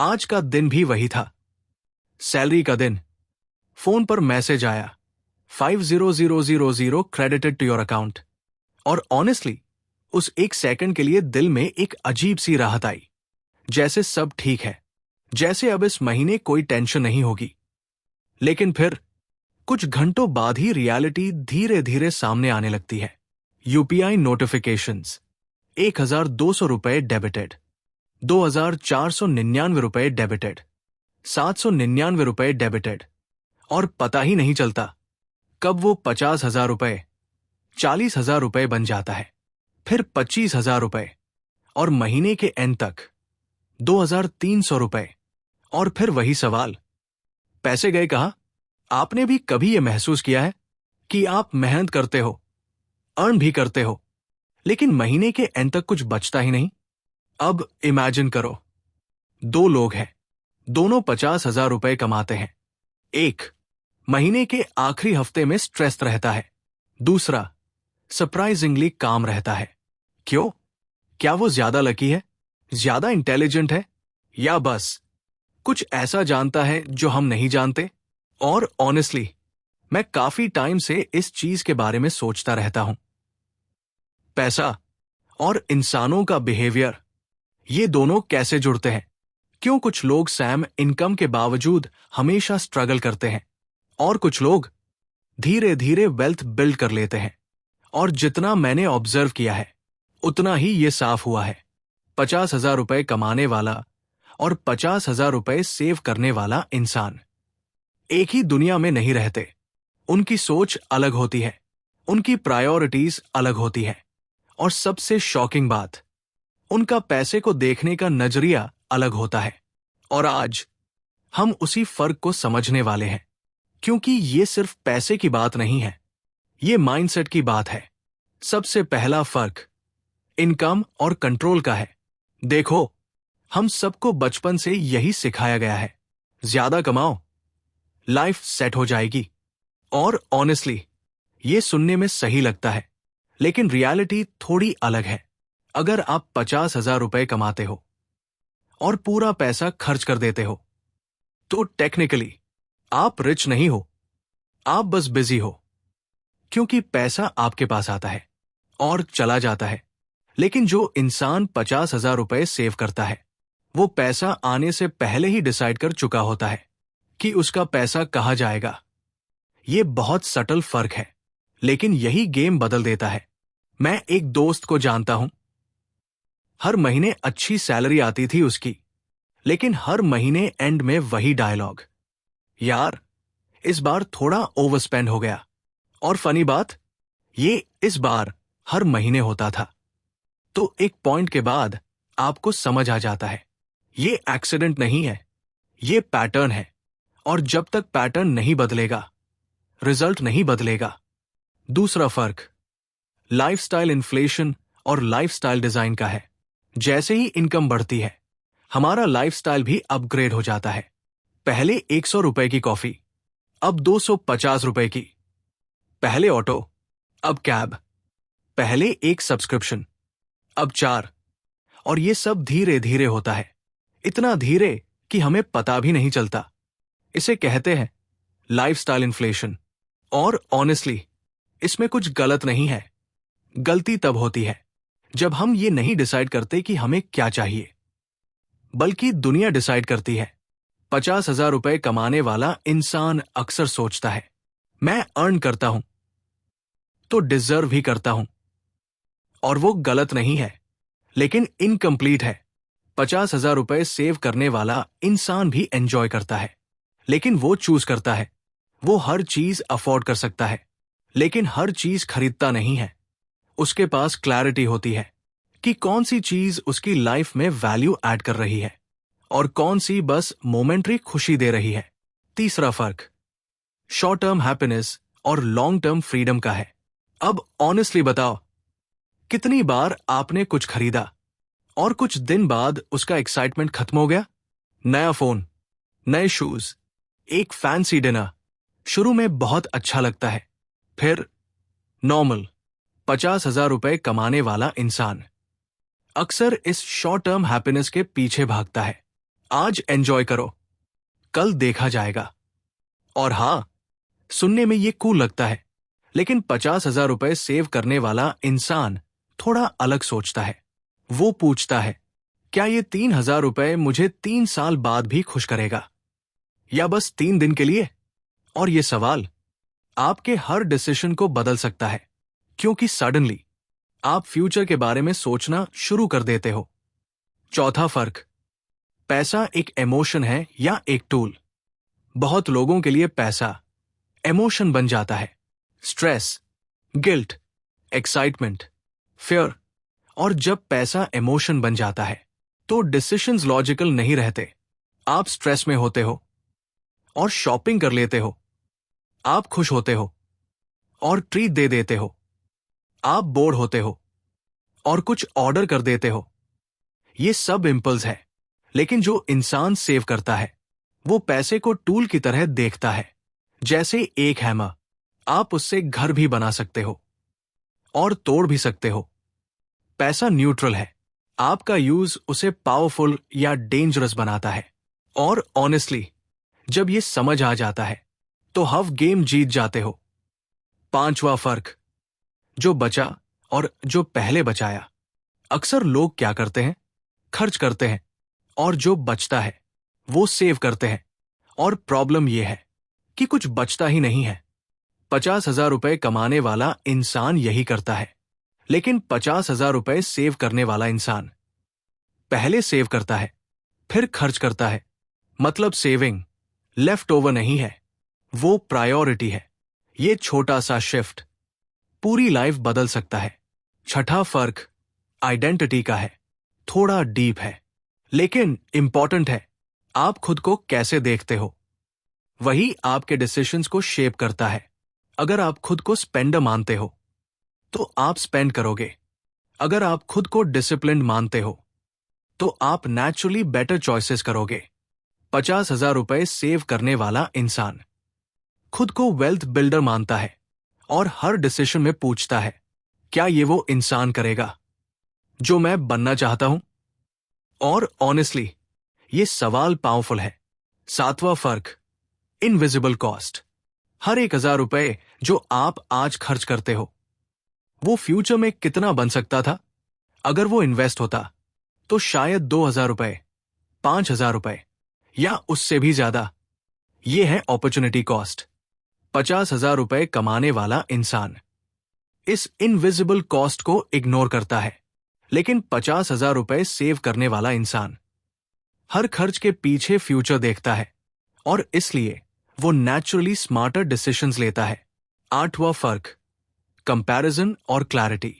आज का दिन भी वही था। सैलरी का दिन। फोन पर मैसेज आया, 50,000 क्रेडिटेड टू योर अकाउंट। और ऑनेस्टली उस एक सेकंड के लिए दिल में एक अजीब सी राहत आई, जैसे सब ठीक है, जैसे अब इस महीने कोई टेंशन नहीं होगी। लेकिन फिर कुछ घंटों बाद ही रियलिटी धीरे धीरे सामने आने लगती है। यूपीआई नोटिफिकेशंस, 1,200 रुपए डेबिटेड, 2,499 रुपए डेबिटेड, 799 रुपए डेबिटेड। और पता ही नहीं चलता कब वो 50,000 रुपए 40,000 रुपए बन जाता है, फिर 25,000 रुपए, और महीने के एंड तक 2,300 रुपए। और फिर वही सवाल, पैसे गए कहां? आपने भी कभी यह महसूस किया है कि आप मेहनत करते हो, अर्न भी करते हो, लेकिन महीने के एंड तक कुछ बचता ही नहीं? अब इमेजिन करो, दो लोग हैं, दोनों 50,000 रुपए कमाते हैं। एक महीने के आखिरी हफ्ते में स्ट्रेस रहता है, दूसरा सरप्राइजिंगली काम रहता है। क्यों? क्या वो ज्यादा लकी है, ज्यादा इंटेलिजेंट है, या बस कुछ ऐसा जानता है जो हम नहीं जानते? और ऑनेस्टली मैं काफी टाइम से इस चीज के बारे में सोचता रहता हूं। पैसा और इंसानों का बिहेवियर, ये दोनों कैसे जुड़ते हैं? क्यों कुछ लोग सैम इनकम के बावजूद हमेशा स्ट्रगल करते हैं, और कुछ लोग धीरे धीरे वेल्थ बिल्ड कर लेते हैं? और जितना मैंने ऑब्जर्व किया है उतना ही ये साफ हुआ है, 50,000 रुपए कमाने वाला और 50,000 रुपए सेव करने वाला इंसान एक ही दुनिया में नहीं रहते। उनकी सोच अलग होती है, उनकी प्रायोरिटीज अलग होती है, और सबसे शॉकिंग बात, उनका पैसे को देखने का नजरिया अलग होता है। और आज हम उसी फर्क को समझने वाले हैं, क्योंकि ये सिर्फ पैसे की बात नहीं है, ये माइंडसेट की बात है। सबसे पहला फर्क इनकम और कंट्रोल का है। देखो, हम सबको बचपन से यही सिखाया गया है, ज्यादा कमाओ, लाइफ सेट हो जाएगी। और ऑनेस्टली ये सुनने में सही लगता है, लेकिन रियलिटी थोड़ी अलग है। अगर आप 50,000 रुपए कमाते हो और पूरा पैसा खर्च कर देते हो, तो टेक्निकली आप रिच नहीं हो, आप बस बिजी हो। क्योंकि पैसा आपके पास आता है और चला जाता है, लेकिन जो इंसान 50,000 रुपए सेव करता है, वो पैसा आने से पहले ही डिसाइड कर चुका होता है कि उसका पैसा कहाँ जाएगा। ये बहुत सटल फर्क है, लेकिन यही गेम बदल देता है। मैं एक दोस्त को जानता हूं, हर महीने अच्छी सैलरी आती थी उसकी, लेकिन हर महीने एंड में वही डायलॉग, यार इस बार थोड़ा ओवरस्पेंड हो गया। और फनी बात, ये इस बार हर महीने होता था। तो एक पॉइंट के बाद आपको समझ आ जाता है, ये एक्सीडेंट नहीं है, ये पैटर्न है। और जब तक पैटर्न नहीं बदलेगा, रिजल्ट नहीं बदलेगा। दूसरा फर्क लाइफस्टाइल इन्फ्लेशन और लाइफस्टाइल डिजाइन का है। जैसे ही इनकम बढ़ती है, हमारा लाइफस्टाइल भी अपग्रेड हो जाता है। पहले 100 रुपए की कॉफी, अब 250 रुपए की। पहले ऑटो, अब कैब। पहले एक सब्सक्रिप्शन, अब 4। और ये सब धीरे धीरे होता है, इतना धीरे कि हमें पता भी नहीं चलता। इसे कहते हैं लाइफस्टाइल इन्फ्लेशन। और ऑनेस्टली इसमें कुछ गलत नहीं है। गलती तब होती है जब हम ये नहीं डिसाइड करते कि हमें क्या चाहिए, बल्कि दुनिया डिसाइड करती है। 50,000 रुपए कमाने वाला इंसान अक्सर सोचता है, मैं अर्न करता हूं तो डिजर्व भी करता हूं। और वो गलत नहीं है, लेकिन इनकम्प्लीट है। 50,000 रुपए सेव करने वाला इंसान भी एंजॉय करता है, लेकिन वो चूज करता है। वो हर चीज अफोर्ड कर सकता है, लेकिन हर चीज खरीदता नहीं है। उसके पास क्लैरिटी होती है कि कौन सी चीज उसकी लाइफ में वैल्यू ऐड कर रही है और कौन सी बस मोमेंटरी खुशी दे रही है। तीसरा फर्क शॉर्ट टर्म हैप्पीनेस और लॉन्ग टर्म फ्रीडम का है। अब ऑनेस्टली बताओ, कितनी बार आपने कुछ खरीदा और कुछ दिन बाद उसका एक्साइटमेंट खत्म हो गया? नया फोन, नए शूज, एक फैंसी डिनर, शुरू में बहुत अच्छा लगता है, फिर नॉर्मल। 50,000 रुपए कमाने वाला इंसान अक्सर इस शॉर्ट टर्म हैप्पीनेस के पीछे भागता है, आज एंजॉय करो, कल देखा जाएगा। और हाँ, सुनने में ये कूल लगता है, लेकिन 50,000 रुपए सेव करने वाला इंसान थोड़ा अलग सोचता है। वो पूछता है, क्या ये 3,000 रुपए मुझे 3 साल बाद भी खुश करेगा, या बस 3 दिन के लिए? और ये सवाल आपके हर डिसीजन को बदल सकता है, क्योंकि सडनली आप फ्यूचर के बारे में सोचना शुरू कर देते हो। चौथा फर्क, पैसा एक इमोशन है या एक टूल? बहुत लोगों के लिए पैसा इमोशन बन जाता है। Stress, guilt, excitement, fear. और जब पैसा इमोशन बन जाता है तो डिसीजंस लॉजिकल नहीं रहते। आप स्ट्रेस में होते हो और शॉपिंग कर लेते हो, आप खुश होते हो और ट्रीट दे देते हो, आप बोर होते हो और कुछ ऑर्डर कर देते हो। ये सब इंपल्स है, लेकिन जो इंसान सेव करता है वो पैसे को टूल की तरह देखता है, जैसे एक हैमर। आप उससे घर भी बना सकते हो और तोड़ भी सकते हो। पैसा न्यूट्रल है, आपका यूज उसे पावरफुल या डेंजरस बनाता है। और ऑनेस्टली, जब ये समझ आ जाता है तो हाफ गेम जीत जाते हो। पांचवा फर्क, जो बचा और जो पहले बचाया। अक्सर लोग क्या करते हैं? खर्च करते हैं, और जो बचता है वो सेव करते हैं। और प्रॉब्लम यह है कि कुछ बचता ही नहीं है। 50,000 रुपए कमाने वाला इंसान यही करता है, लेकिन 50,000 रुपए सेव करने वाला इंसान पहले सेव करता है, फिर खर्च करता है। मतलब सेविंग लेफ्ट ओवर नहीं है, वो प्रायोरिटी है। ये छोटा सा शिफ्ट पूरी लाइफ बदल सकता है। छठा फर्क आइडेंटिटी का है। थोड़ा डीप है, लेकिन इंपॉर्टेंट है। आप खुद को कैसे देखते हो वही आपके डिसीजंस को शेप करता है। अगर आप खुद को स्पेंडर मानते हो तो आप स्पेंड करोगे। अगर आप खुद को डिसिप्लिन्ड मानते हो तो आप नेचुरली बेटर चॉइसेस करोगे। 50,000 रुपए सेव करने वाला इंसान खुद को वेल्थ बिल्डर मानता है और हर डिसीजन में पूछता है, क्या ये वो इंसान करेगा जो मैं बनना चाहता हूं? और ऑनेस्टली, ये सवाल पावरफुल है। सातवां फर्क इनविजिबल कॉस्ट। हर 1,000 रुपए जो आप आज खर्च करते हो वो फ्यूचर में कितना बन सकता था? अगर वो इन्वेस्ट होता तो शायद 2,000 रुपए, 5,000 रुपए या उससे भी ज्यादा। ये है अपॉर्चुनिटी कॉस्ट। 50,000 रुपए कमाने वाला इंसान इस इनविजिबल कॉस्ट को इग्नोर करता है, लेकिन 50,000 रुपए सेव करने वाला इंसान हर खर्च के पीछे फ्यूचर देखता है और इसलिए वो नेचुरली स्मार्टर डिसीजंस लेता है। आठवां फर्क कंपैरिजन और क्लैरिटी।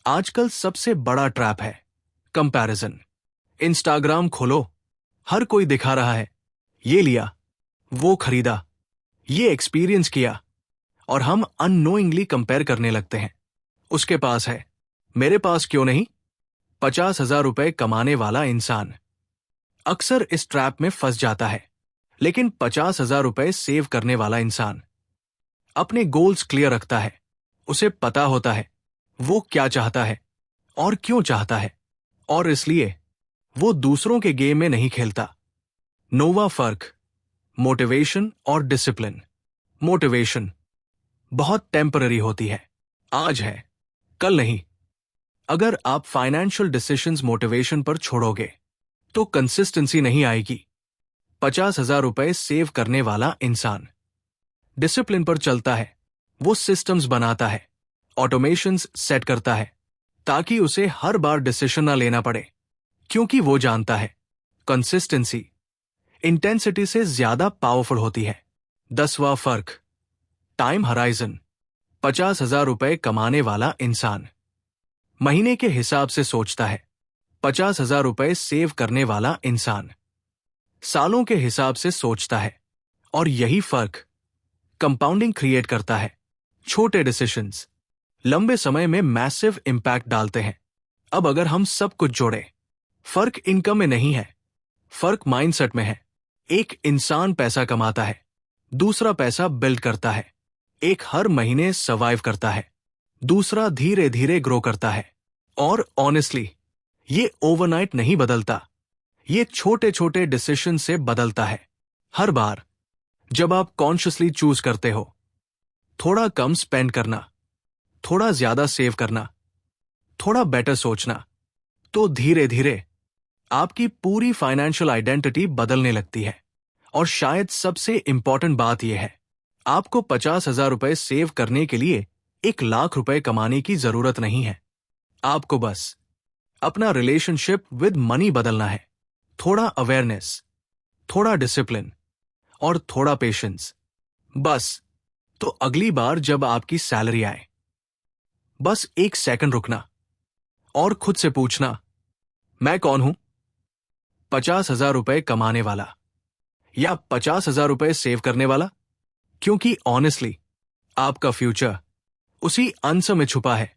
आजकल सबसे बड़ा ट्रैप है कंपैरिजन। इंस्टाग्राम खोलो, हर कोई दिखा रहा है, ये लिया, वो खरीदा, ये एक्सपीरियंस किया, और हम अननोइंगली कंपेयर करने लगते हैं। उसके पास है, मेरे पास क्यों नहीं? 50,000 रुपए कमाने वाला इंसान अक्सर इस ट्रैप में फंस जाता है, लेकिन 50,000 रुपए सेव करने वाला इंसान अपने गोल्स क्लियर रखता है। उसे पता होता है वो क्या चाहता है और क्यों चाहता है, और इसलिए वो दूसरों के गेम में नहीं खेलता। नौवां फर्क मोटिवेशन और डिसिप्लिन। मोटिवेशन बहुत टेम्पररी होती है, आज है, कल नहीं। अगर आप फाइनेंशियल डिसीजंस मोटिवेशन पर छोड़ोगे तो कंसिस्टेंसी नहीं आएगी। 50,000 रुपए सेव करने वाला इंसान डिसिप्लिन पर चलता है। वो सिस्टम्स बनाता है, ऑटोमेशंस सेट करता है, ताकि उसे हर बार डिसीजन ना लेना पड़े, क्योंकि वो जानता है कंसिस्टेंसी इंटेंसिटी से ज्यादा पावरफुल होती है। 10वां फर्क टाइम हराइजन। 50,000 रुपए कमाने वाला इंसान महीने के हिसाब से सोचता है। 50,000 रुपए सेव करने वाला इंसान सालों के हिसाब से सोचता है। और यही फर्क कंपाउंडिंग क्रिएट करता है। छोटे डिसीजंस लंबे समय में मैसिव इंपैक्ट डालते हैं। अब अगर हम सब कुछ जोड़े, फर्क इनकम में नहीं है, फर्क माइंडसेट में है। एक इंसान पैसा कमाता है, दूसरा पैसा बिल्ड करता है। एक हर महीने सर्वाइव करता है, दूसरा धीरे धीरे ग्रो करता है। और ऑनेस्टली, ये ओवरनाइट नहीं बदलता, ये छोटे छोटे डिसीजन से बदलता है। हर बार जब आप कॉन्शियसली चूज करते हो थोड़ा कम स्पेंड करना, थोड़ा ज्यादा सेव करना, थोड़ा बेटर सोचना, तो धीरे धीरे आपकी पूरी फाइनेंशियल आइडेंटिटी बदलने लगती है। और शायद सबसे इंपॉर्टेंट बात यह है, आपको 50,000 रुपए सेव करने के लिए 1,00,000 रुपए कमाने की जरूरत नहीं है। आपको बस अपना रिलेशनशिप विद मनी बदलना है। थोड़ा अवेयरनेस, थोड़ा डिसिप्लिन और थोड़ा पेशेंस, बस। तो अगली बार जब आपकी सैलरी आए, बस 1 सेकंड रुकना और खुद से पूछना, मैं कौन हूं? 50,000 रुपए कमाने वाला या 50,000 रुपए सेव करने वाला? क्योंकि ऑनेस्टली आपका फ्यूचर उसी आंसर में छुपा है।